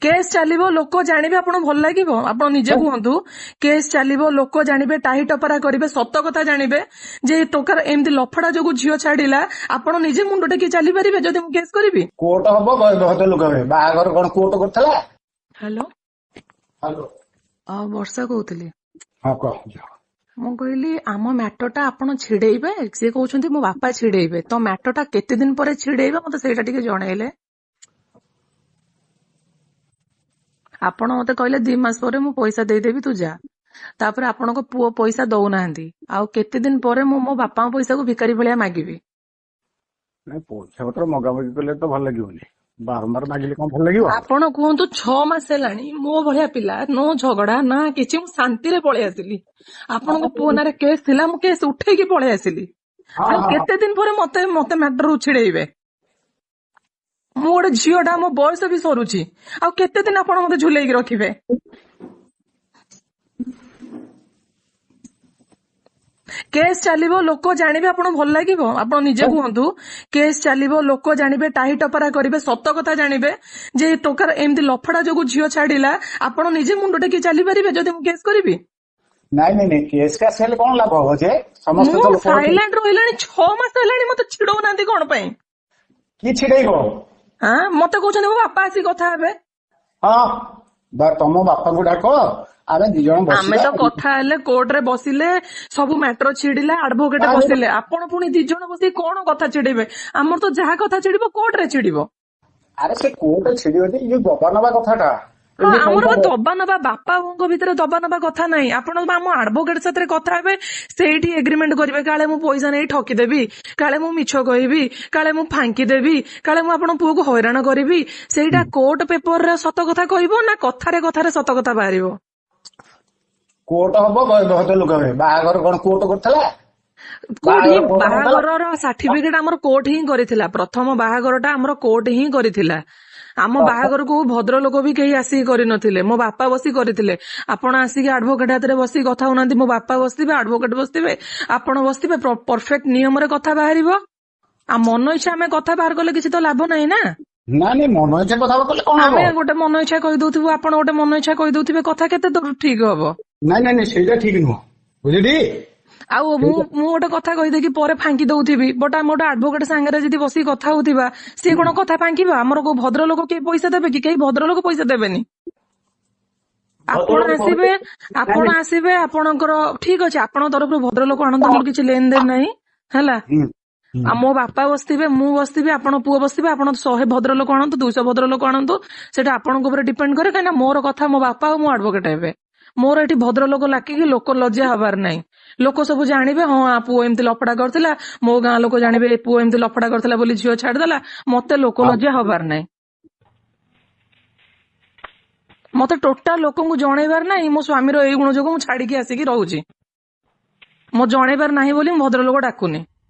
Case चलिबो लोक जानिबे आपण भल लागिबो आपण निजे कहंतु केस चलिबो लोक जानिबे टाही टपरा करिवे सत कथा जानिबे जे टोकार एमती लफड़ा जोगु झियो छाडिला आपण निजे मुंड टेकी चली परिबे जदि मु केस करबी कोर्ट हबो बहुत लोक बाहागर कोन कोर्ट करथला। हेलो हेलो वर्षा कहतली हां कह ମୁଁ କହିଲି ଆମ ମ୍ୟାଟରଟା ଆପଣ ଛିଡେଇବେ ସିଏ କହୁଛନ୍ତି ମୋ ବାପା ଛିଡେଇବେ ତ ମ୍ୟାଟରଟା କେତେ ଦିନ ପରେ ଛିଡେଇବେ ମତେ ସେଇଟା ଟିକେ ଜଣେଇଲେ। ଆପଣ ମତେ କହିଲେ 2 ମାସ ପରେ ମୁଁ ପଇସା ଦେଇଦେବି ତୁ ଯା ତାପରେ ଆପଣଙ୍କ ପୁଅ ପଇସା ଦଉନାହାନ୍ତି ଆଉ କେତେ ଦିନ ପରେ ମୁଁ ମୋ ବାପାଙ୍କ ପଇସାକୁ ଭିକାରୀ ଭଳିଆ ମାଗିବି। ନାଇଁ ପଇସା ପତ୍ର ମଗାମଗି କଲେ ତ ଭଲ ଲାଗିବନି ବାରମ୍ବାର ମାଗିଲେ କଣ ଭଲ ଲାଗିବ। ଆପଣ କୁହନ୍ତୁ 6 ମାସ ହେଲାଣି ମୋ ଭଳିଆ ପିଲା नो ଝଗଡା ନା କିଛି ମୁଁ ଶାନ୍ତିରେ ପଳେଇ ଆସିଲି ଆପଣଙ୍କ ପୁଅ ନାଁରେ କେସ୍ ଥିଲା ମୁଁ କେସ୍ ଉଠେଇକି ପଳେଇ ଆସିଲି ଆଉ କେତେ ଦିନ ପରେ ମତେ ମତେ ମ୍ୟାଟର ଛିଡେଇବେ। ମୁଁ ଗୋଟେ ଝିଅଟା ମୋ ବୟସ ବି ସରୁଛି ଆଉ କେତେ ଦିନ ଆପଣ ମତେ ଝୁଲେଇକି ରଖିବେ। केस चलिबो लोक जानिबे आपण भल लागिबो आपण निजे कहंतु केस चलिबो लोक जानिबे टाही टपरा करिवे सत कथा जानिबे जे टोकार एमती लफड़ा जोगु झियो छाडिला आपण निजे मुंड टेकी चली परिबे जदि मु केस करबी। ନାଇଁ ନାଇଁ ନାଇଁ କେସ୍ କା ସେଲ୍ କଣ ଲାଭ ହବ ଯେ ସମସ୍ତେ ତ ମୁଁ ଲୋକ साइलेंट रहिलानी 6 मास हेलानी मते छिडौ नांती कोन पई କି ଛିଡେଇବ। हां मते कहउछन मो बापा आसी कथा हेबे। ହଁ ତମ ବାପାଙ୍କୁ ଡାକ ଆମେ 2 ଜଣ आमे ବସିବା। तो कथा हेले कोर्ट रे बसिले सब मैटर छिड़िला एडवोकेट बसिले आपण पुणी 2 जण बसी कोन कथा छिड़िबे हमर तो जहा कथा छिड़िबो कोर्ट रे छिड़िबो। ଆରେ ସେ କୋର୍ଟ ଛିଡିବ ଯେ ଇଏ ଦବା ନବା କଥାଟା हाँ ଏମିତି आमर କହିପାରିବ। दबा नबा बापा भितर दबा नबा कथा नहीं आपण आम आडभोकेट साथ कथा हेबे सेठी एग्रीमेंट करेंगे काले मु पैसा नहीं ठकीदेवी काले मु मिछ कहबी काले मु फांकीदेवी काले मु आपण पुओ को हैरान करी सेटा कोर्ट पेपर रे सत कथा कहबो ना कथारे सत कथा बाहरिबो। କୋର୍ଟ ହବ ବହୁତ ଲୋକ ବାହାଘର କଣ କୋର୍ଟ କରିଥିଲା। कोर्ट ही बाहागर सर्टिफिकेट आमर कोर्ट ही करिथिला प्रथम बाहागरटा आमर कोर्ट ही करिथिला आम बाहागर को भद्र लोक भी कहीं आसिक करनथिले मो बापा बसी करथिले आपण आसिक एडवोकेट हाथ रे बसी कथा होनांती मो बापा बसथिबे एडवोकेट बसथिबे आपण बसथिबे परफेक्ट नियम रे कथा बाहरिबो आ मन इच्छा आमे कथा बाहर कले किछि तो लाभ नाही ना। ନା ନାଇଁ ମନ ଇଚ୍ଛା କଥା କଲେ କଣ ହବ। आमे गोटे मन इच्छा कहि दउथिबो आपण गोटे मन इच्छा कहि दउथिबे कथा केते दूर ठीक हबो। ନାଇଁ ନାଇଁ ନାଇଁ ସେଇଟା ଠିକ ନୁହଁ ବୁଝିଲି। ଆଉ ମୁଁ ଗୋଟେ କଥା କହିଦେଇକି ପରେ ଫାଙ୍କି ଦଉଥିବି ବଟ୍ ଆମେ ଗୋଟେ ଆଡଭୋକେଟ ସାଙ୍ଗରେ ଯଦି ବସିକି କଥା ହଉଥିବା ସିଏ କଣ କଥା ଫାଙ୍କିବା ଆମର କୋଉ ଭଦ୍ରଲୋକ କେହି ପଇସା ଦେବେ କି କେହି ଭଦ୍ରଲୋକ ପଇସା ଦେବେନି। ଆପଣ ଆସିବେ ଆପଣଙ୍କର ଠିକ ଅଛି ଆପଣଙ୍କ ତରଫରୁ ଭଦ୍ରଲୋକ ଆଣନ୍ତୁ ମୋର କିଛି ଲେନ ଦେନ ନାହିଁ ହେଲା। ଆଉ ମୋ ବାପା ବସିଥିବେ ମୁଁ ବସିଥିବି ଆପଣ ପୁଅ ବସିଥିବେ ଆପଣ 100 ଭଦ୍ରଲୋକ ଆଣନ୍ତୁ 200 ଭଦ୍ରଲୋକ ଆଣନ୍ତୁ ସେଟା ଆପଣଙ୍କ ଉପରେ ଡିପେଣ୍ଡ କରେ କାହିଁକିନା ମୋର କଥା ମୋ ବାପା ଆଉ ମୋ ଆଡଭୋକେଟ ହେବେ ମୋର ଏଠି ଭଦ୍ରଲୋକ ଲାକିକି ଲୋକ ଲଜ୍ଜା ହବାର ନାହିଁ ଲୋକ ସବୁ ଜାଣିବେ ହଁ ପୁଅ ଏମିତି ଲଫଡା କରିଥିଲା ମୋ ଗାଁ ଲୋକ ଜାଣିବେ ପୁଅ ଏମିତି ଲଫଡା କରିଥିଲା ବୋଲି ଝିଅ ଛାଡିଦେଲା ମତେ ଲୋକ ଲଜ୍ଜା ହବାର ନାହିଁ ମତେ ଟୋଟାଲ ଲୋକଙ୍କୁ ଜଣେଇବାର ନାହିଁ ମୋ ସ୍ୱାମୀର ଏଇ ଗୁଣ ଯୋଗୁଁ ମୁଁ ଛାଡିକି ଆସିକି ରହୁଛି ମୋ ଜଣେଇବାର ନାହିଁ ବୋଲି ମୁଁ ଭଦ୍ରଲୋକ ଡାକୁନି।